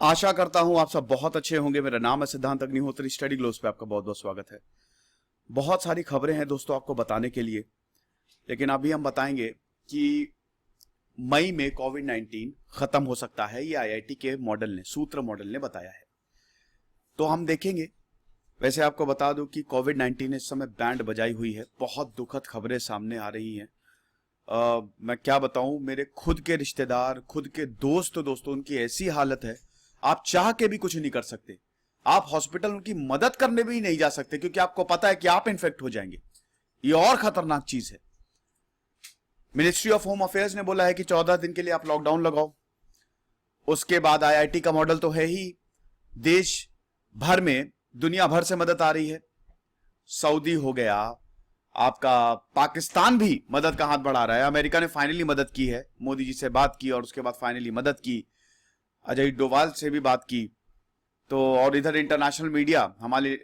आशा करता हूं आप सब बहुत अच्छे होंगे। मेरा नाम है सिद्धांत अग्निहोत्री। स्टडी ग्लोस पे आपका बहुत बहुत स्वागत है। बहुत सारी खबरें हैं दोस्तों आपको बताने के लिए, लेकिन अभी हम बताएंगे कि मई में कोविड-19 खत्म हो सकता है। ये आईआईटी के मॉडल ने, सूत्र मॉडल ने बताया है, तो हम देखेंगे। वैसे आपको बता दूं कि कोविड-19 ने इस समय बैंड बजाई हुई है। बहुत दुखद खबरें सामने आ रही हैं। मैं क्या बताऊं, मेरे खुद के रिश्तेदार, खुद के दोस्तों उनकी ऐसी हालत है, आप चाह के भी कुछ नहीं कर सकते। आप हॉस्पिटल उनकी मदद करने भी नहीं जा सकते, क्योंकि आपको पता है कि आप इन्फेक्ट हो जाएंगे। ये और खतरनाक चीज है। मिनिस्ट्री ऑफ होम अफेयर्स ने बोला है कि 14 दिन के लिए आप लॉकडाउन लगाओ। उसके बाद आईआईटी का मॉडल तो है ही, देश भर में, दुनिया भर से मदद आ रही है। सऊदी हो गया, आपका पाकिस्तान भी मदद का हाथ बढ़ा रहा है। अमेरिका ने फाइनली मदद की है, मोदी जी से बात की और उसके बाद फाइनली मदद की। अजय डोभाल से भी बात की। तो और इधर इंटरनेशनल मीडिया हमारे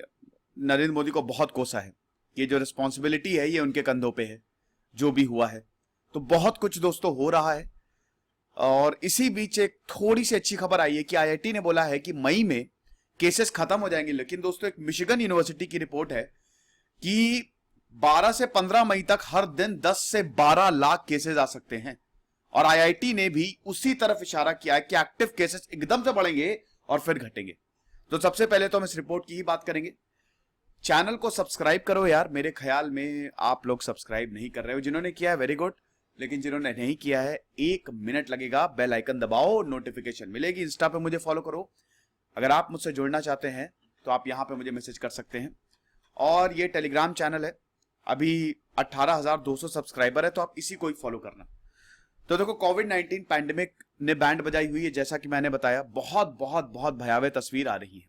नरेंद्र मोदी को बहुत कोसा है। ये जो रिस्पॉन्सिबिलिटी है ये उनके कंधों पे है, जो भी हुआ है। तो बहुत कुछ दोस्तों हो रहा है। और इसी बीच एक थोड़ी सी अच्छी खबर आई है कि आईआईटी ने बोला है कि मई में केसेस खत्म हो जाएंगे। लेकिन दोस्तों एक मिशिगन यूनिवर्सिटी की रिपोर्ट है कि 12 से 15 मई तक हर दिन 10 से 12 लाख केसेस आ सकते हैं। और आईआईटी ने भी उसी तरफ इशारा किया है कि एक्टिव केसेस एकदम से बढ़ेंगे और फिर घटेंगे। तो सबसे पहले तो हम इस रिपोर्ट की ही बात करेंगे। चैनल को सब्सक्राइब करो यार। मेरे ख्याल में आप लोग सब्सक्राइब नहीं कर रहे हो। जिन्होंने किया है वेरी गुड, लेकिन जिन्होंने नहीं किया है 1 मिनट लगेगा, बेल आइकन दबाओ, नोटिफिकेशन मिलेगी। इंस्टा पे मुझे फॉलो करो। अगर आप मुझसे जुड़ना चाहते हैं तो आप यहां पे मुझे मैसेज कर सकते हैं। और ये टेलीग्राम चैनल है, अभी 18,200 सब्सक्राइबर है, तो आप इसी को ही फॉलो करना। तो देखो, कोविड-19 पैंडेमिक ने बैंड बजाई हुई है। जैसा कि मैंने बताया, बहुत बहुत बहुत भयावह तस्वीर आ रही है।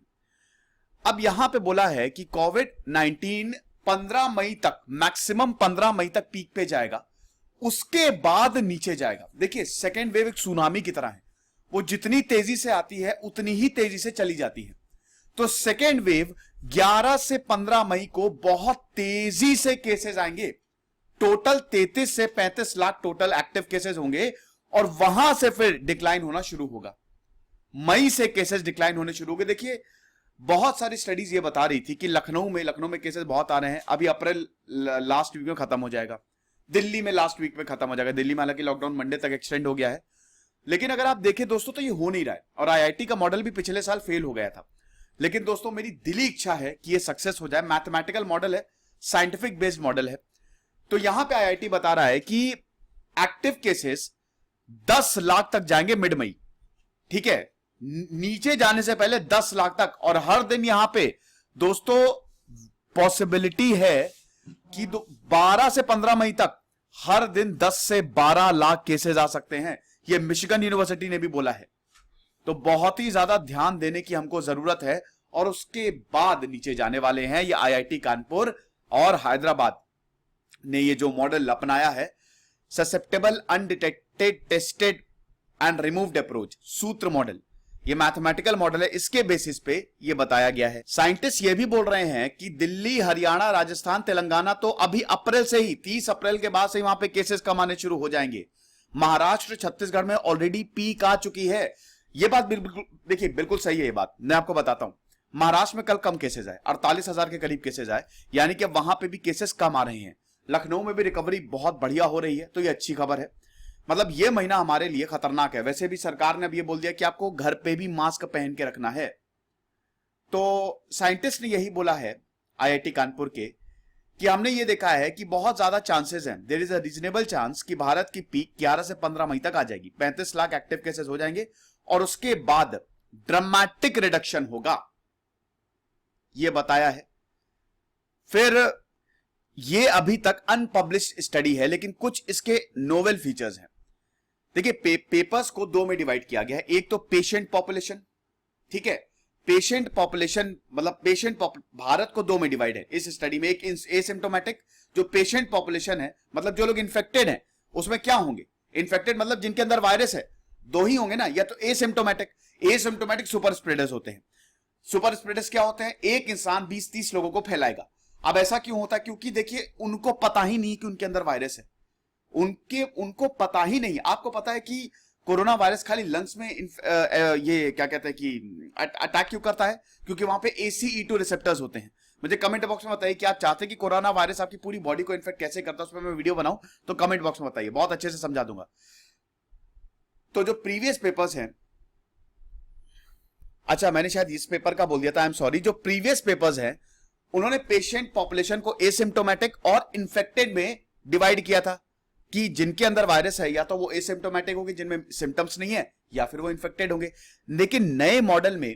अब यहां पे बोला है कि कोविड-19 15 मई तक, मैक्सिमम 15 मई तक पीक पे जाएगा, उसके बाद नीचे जाएगा। देखिए, सेकेंड वेव एक सुनामी की तरह है। वो जितनी तेजी से आती है उतनी ही तेजी से चली जाती है। तो सेकेंड वेव 11 से 15 मई को बहुत तेजी से केसेस आएंगे। टोटल 33 से 35 लाख टोटल एक्टिव केसेस होंगे और वहां से फिर डिक्लाइन होना शुरू होगा। मई से केसेस डिक्लाइन होने शुरू होंगे। देखिए, बहुत सारी स्टडीज ये बता रही थी कि लखनऊ में केसेस बहुत आ रहे हैं। अभी अप्रैल लास्ट वीक में खत्म हो जाएगा। दिल्ली में लास्ट वीक में खत्म हो जाएगा। दिल्ली में हालांकि लॉकडाउन मंडे तक एक्सटेंड हो गया है, लेकिन अगर आप देखें दोस्तों तो ये हो नहीं रहा है। और आईआईटी का मॉडल भी पिछले साल फेल हो गया था। लेकिन दोस्तों मेरी दिली इच्छा है कि ये सक्सेस हो जाए। मैथमेटिकल मॉडल है, साइंटिफिक बेस्ड मॉडल है। तो यहां पे आईआईटी बता रहा है कि एक्टिव केसेस 10 लाख तक जाएंगे मिड मई। ठीक है, नीचे जाने से पहले 10 लाख तक। और हर दिन यहां पे दोस्तों पॉसिबिलिटी है कि 12 से 15 मई तक हर दिन 10 से 12 लाख केसेस आ सकते हैं। यह मिशिगन यूनिवर्सिटी ने भी बोला है। तो बहुत ही ज्यादा ध्यान देने की हमको जरूरत है। और उसके बाद नीचे जाने वाले हैं ये आईआईटी कानपुर और हैदराबाद ने ये जो मॉडल अपनाया है, susceptible undetected tested and removed approach, सूत्र मॉडल। ये मैथमेटिकल मॉडल है, इसके बेसिस पे ये बताया गया है। साइंटिस्ट ये भी बोल रहे हैं कि दिल्ली, हरियाणा, राजस्थान, तेलंगाना तो अभी अप्रैल से ही, 30 अप्रैल के बाद से वहां पे केसेस कम आने शुरू हो जाएंगे। महाराष्ट्र, छत्तीसगढ़ में ऑलरेडी पीक आ चुकी है। ये बात बिल्कुल, देखिए, बिल्कुल सही है ये बात। मैं आपको बताता हूं, महाराष्ट्र में कल कम केसेस आए, 48,000 के करीब केसेस आए, यानी कि वहां पे भी केसेस कम आ रहे हैं। लखनऊ में भी रिकवरी बहुत बढ़िया हो रही है, तो ये अच्छी खबर है। मतलब ये महीना हमारे लिए खतरनाक है। वैसे भी सरकार ने अब ये बोल दिया कि आपको घर पे भी मास्क पहन के रखना है। तो साइंटिस्ट ने यही बोला है आईआईटी कानपुर के, कि हमने ये देखा है कि बहुत ज्यादा चांसेस हैं, there is a reasonable chance कि भारत की पीक 11 से 15 मई तक आ जाएगी। 35 लाख एक्टिव केसेस हो जाएंगे और उसके बाद ड्रामेटिक रिडक्शन होगा, यह बताया है। फिर ये अभी तक अनपब्लिश्ड स्टडी है, लेकिन कुछ इसके नोवेल फीचर्स हैं। देखिए, पेपर्स को 2 में डिवाइड किया गया है। एक तो पेशेंट पॉपुलेशन, ठीक है, पेशेंट पॉपुलेशन मतलब भारत को 2 में डिवाइड है इस स्टडी में। एक एसिम्प्टोमेटिक, जो पेशेंट पॉपुलेशन है, मतलब जो लोग इन्फेक्टेड हैं, उसमें क्या होंगे, इन्फेक्टेड मतलब जिनके अंदर वायरस है, 2 ही होंगे ना, या तो एसिम्प्टोमेटिक सुपर स्प्रेडर्स होते हैं। सुपर स्प्रेडर्स क्या होते हैं, एक इंसान 20-30 लोगों को फैलाएगा। अब ऐसा क्यों होता है, क्योंकि देखिए उनको पता ही नहीं कि उनके अंदर वायरस है। उनको पता ही नहीं। आपको पता है कि कोरोना वायरस खाली लंग्स में ये क्या कहते हैं कि अटैक क्यों करता है? क्योंकि वहां पे ACE2 रिसेप्टर्स होते हैं। मुझे कमेंट बॉक्स में बताइए कि आप चाहते हैं कि कोरोना वायरस आपकी पूरी बॉडी को इन्फेक्ट कैसे करता है, उस पर मैं वीडियो बनाऊं तो कमेंट बॉक्स में बताइए, बहुत अच्छे से समझा दूंगा। तो जो प्रीवियस पेपर्स हैं, अच्छा मैंने शायद इस पेपर का बोल दिया था, आई एम सॉरी। जो प्रीवियस पेपर्स हैं उन्होंने पेशेंट पॉपुलेशन को एसिम्प्टोमेटिक और इन्फेक्टेड में डिवाइड किया था कि जिनके अंदर वायरस है या तो वो एसिम्प्टोमेटिक होंगे जिनमें सिम्टम्स नहीं है, या फिर वो इन्फेक्टेड होंगे। लेकिन नए मॉडल में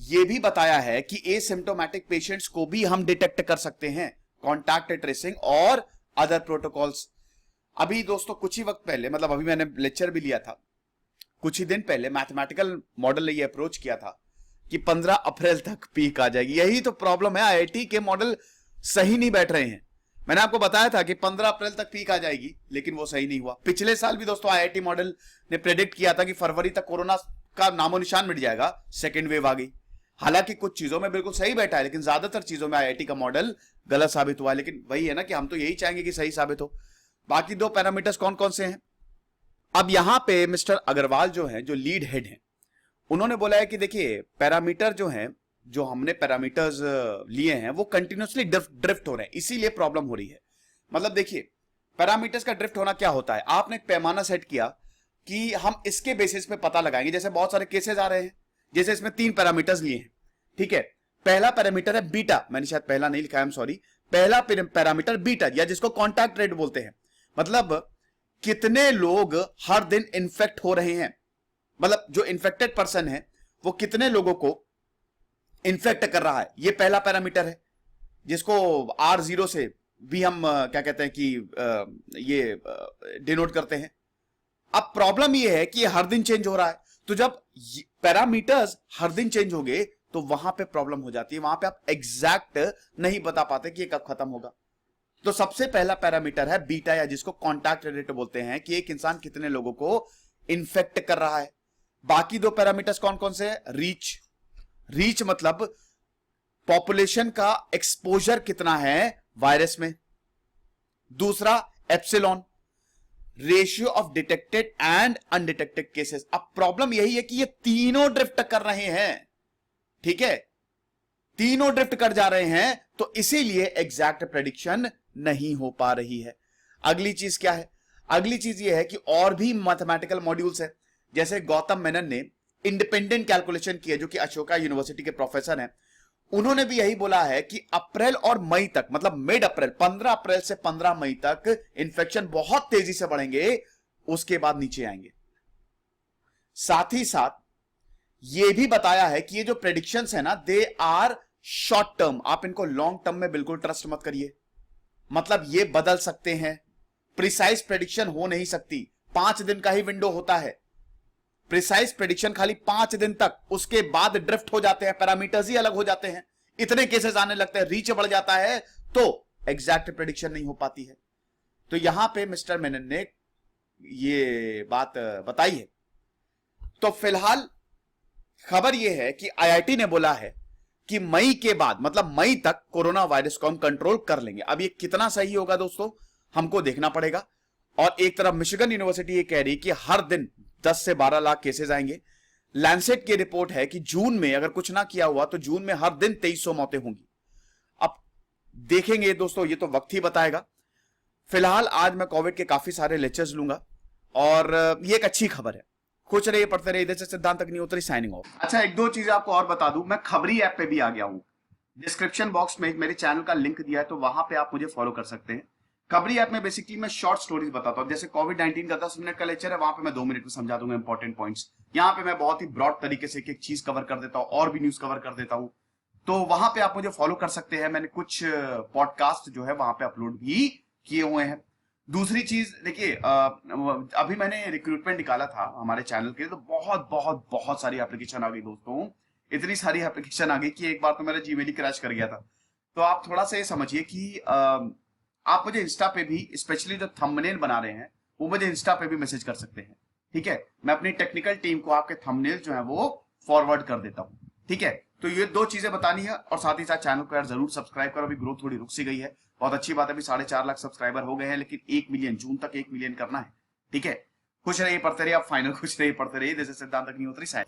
यह भी बताया है कि एसिम्प्टोमेटिक पेशेंट्स को भी हम डिटेक्ट कर सकते हैं, कॉन्टैक्ट ट्रेसिंग और अदर प्रोटोकॉल्स। अभी दोस्तों कुछ ही वक्त पहले, मतलब अभी मैंने लेक्चर भी लिया था, कुछ ही दिन पहले मैथमेटिकल मॉडल ने ये अप्रोच किया था कि 15 अप्रैल तक पीक आ जाएगी। यही तो प्रॉब्लम है, IIT के मॉडल सही नहीं बैठ रहे हैं। मैंने आपको बताया था कि 15 अप्रैल तक पीक आ जाएगी, लेकिन वो सही नहीं हुआ। पिछले साल भी दोस्तों IIT मॉडल ने प्रेडिक्ट किया था कि फरवरी तक कोरोना का नामो निशान मिट जाएगा, सेकेंड वेव आ गई। हालांकि कुछ चीजों में बिल्कुल सही बैठा है, लेकिन ज्यादातर चीजों में IIT का मॉडल गलत साबित हुआ है। लेकिन वही है ना कि हम तो यही चाहेंगे कि सही साबित हो। बाकी दो पैरामीटर्स कौन कौन से हैं? अब यहां पे मिस्टर अग्रवाल जो है, जो लीड हेड हैं, उन्होंने बोला है कि देखिए पैरामीटर जो हैं, जो हमने पैरामीटर्स लिए हैं वो कंटिन्यूअसली ड्रिफ्ट हो रहे हैं, इसीलिए प्रॉब्लम हो रही है। मतलब देखिए पैरामीटर्स का ड्रिफ्ट होना क्या होता है, आपने एक पैमाना सेट किया कि हम इसके बेसिस पे पता लगाएंगे। जैसे बहुत सारे केसेस आ रहे हैं, जैसे इसमें 3 पैरामीटर्स लिए हैं, ठीक है। पहला पैरामीटर है बीटा, मैंने शायद पहला नहीं लिखा है, सॉरी। पहला पैरामीटर बीटा, या जिसको कॉन्टैक्ट रेट बोलते हैं, मतलब कितने लोग हर दिन इन्फेक्ट हो रहे हैं, मतलब जो इन्फेक्टेड पर्सन है वो कितने लोगों को इन्फेक्ट कर रहा है, ये पहला पैरामीटर है, जिसको R0 से भी हम क्या कहते हैं कि ये डिनोट करते हैं। अब प्रॉब्लम ये है कि हर दिन चेंज हो रहा है, तो जब पैरामीटर्स हर दिन चेंज होंगे तो वहां पे प्रॉब्लम हो जाती है, वहां पे आप एग्जैक्ट नहीं बता पाते कि ये कब खत्म होगा। तो सबसे पहला पैरामीटर है बीटा, या जिसको कॉन्टैक्ट रेट बोलते हैं, कि एक इंसान कितने लोगों को इन्फेक्ट कर रहा है। बाकी दो पैरामीटर्स कौन कौन से हैं? रीच मतलब पॉपुलेशन का एक्सपोजर कितना है वायरस में। दूसरा epsilon, ratio of detected and undetected cases. अब प्रॉब्लम यही है कि ये तीनों ड्रिफ्ट कर रहे हैं, ठीक है, तीनों ड्रिफ्ट कर जा रहे हैं, तो इसीलिए एग्जैक्ट प्रेडिक्शन नहीं हो पा रही है। अगली चीज क्या है? अगली चीज ये है कि और भी मैथमेटिकल मॉड्यूल्स है, जैसे गौतम मेनन ने इंडिपेंडेंट कैलकुलेशन की है, जो कि अशोका यूनिवर्सिटी के प्रोफेसर हैं। उन्होंने भी यही बोला है कि अप्रैल और मई तक, मतलब मिड अप्रैल, 15 अप्रैल से 15 मई तक इंफेक्शन बहुत तेजी से बढ़ेंगे, उसके बाद नीचे आएंगे। साथ ही साथ यह भी बताया है कि ये जो प्रेडिक्शंस है ना, दे आर शॉर्ट टर्म, आप इनको लॉन्ग टर्म में बिल्कुल ट्रस्ट मत करिए। मतलब ये बदल सकते हैं, प्रिसाइज प्रेडिक्शन हो नहीं सकती, 5 दिन का ही विंडो होता है। प्रिसाइज प्रेडिक्शन खाली 5 दिन तक, उसके बाद ड्रिफ्ट हो जाते हैं, पैरामीटर्स ही अलग हो जाते हैं, इतने केसेस आने लगते हैं, रीच बढ़ जाता है, तो एग्जैक्ट प्रेडिक्शन नहीं हो पाती है। तो यहां पे मिस्टर मेनन ने ये बात बताई है। तो फिलहाल खबर यह है कि IIT ने बोला है कि मई के बाद, मतलब मई तक कोरोना वायरस को हम कंट्रोल कर लेंगे। अब ये कितना सही होगा दोस्तों, हमको देखना पड़ेगा। और एक तरफ मिशिगन यूनिवर्सिटी ये कह रही है कि हर दिन 10 से 12 लाख केसेस आएंगे। लैंसेट की रिपोर्ट है कि जून में अगर कुछ ना किया हुआ तो जून में हर दिन 2300 मौतें होंगी। अब देखेंगे दोस्तों, ये तो वक्त ही बताएगा। फिलहाल आज मैं कोविड के काफी सारे लेक्चर्स लूंगा, और ये एक अच्छी खबर है। कुछ रहिए, पढ़ते रहिए। इधर से सिद्धांत अग्निहोत्री साइनिंग ऑफ। अच्छा, एक दो चीजें आपको और बता दूं, मैं खबरी ऐप पे भी आ गया हूं। डिस्क्रिप्शन बॉक्स में मेरे चैनल का लिंक दिया है, तो वहां पे आप मुझे फॉलो कर सकते हैं। खबरी ऐप में बेसिकली मैं शॉर्ट स्टोरीज बताता हूं। जैसे कोविड-19 का 10 मिनट का लेक्चर है, वहां पे मैं 2 मिनट में समझा दूंगा इंपॉर्टेंट पॉइंट्स। यहाँ पे मैं बहुत ही ब्रॉड तरीके से एक एक चीज कवर कर देता हूं, और भी न्यूज कवर कर देता हूं। तो वहां पे आप मुझे फॉलो कर सकते हैं। मैंने कुछ पॉडकास्ट जो है वहां पे अपलोड भी किए हुए हैं। दूसरी चीज देखिए, अभी मैंने रिक्रूटमेंट निकाला था हमारे चैनल के लिए, तो बहुत बहुत बहुत सारी एप्लीकेशन आ गई दोस्तों। इतनी सारी एप्लीकेशन आ गई कि एक बार तो मेरा जीमेल ही क्रैश कर गया था। तो आप थोड़ा सा ये समझिए कि आप मुझे इंस्टा पे भी, स्पेशली जो थंबनेल बना रहे हैं, वो मुझे इंस्टा पे भी मैसेज कर सकते हैं, ठीक है। मैं अपनी टेक्निकल टीम को आपके थंबनेल जो है वो फॉरवर्ड कर देता हूँ, ठीक है। तो ये 2 चीजें बतानी है, और साथ ही साथ चैनल को यार जरूर सब्सक्राइब करो। अभी ग्रोथ थोड़ी रुक सी गई है, बहुत अच्छी बात है। अभी 4.5 लाख सब्सक्राइबर हो गए हैं, लेकिन 1 मिलियन, जून तक 1 मिलियन करना है, ठीक है। खुश रहिए, पढ़ते रहिए, आप फाइनल खुश रहिए, पढ़ते रहिए। जैसे सिद्धांत अग्निहोत्री साहब।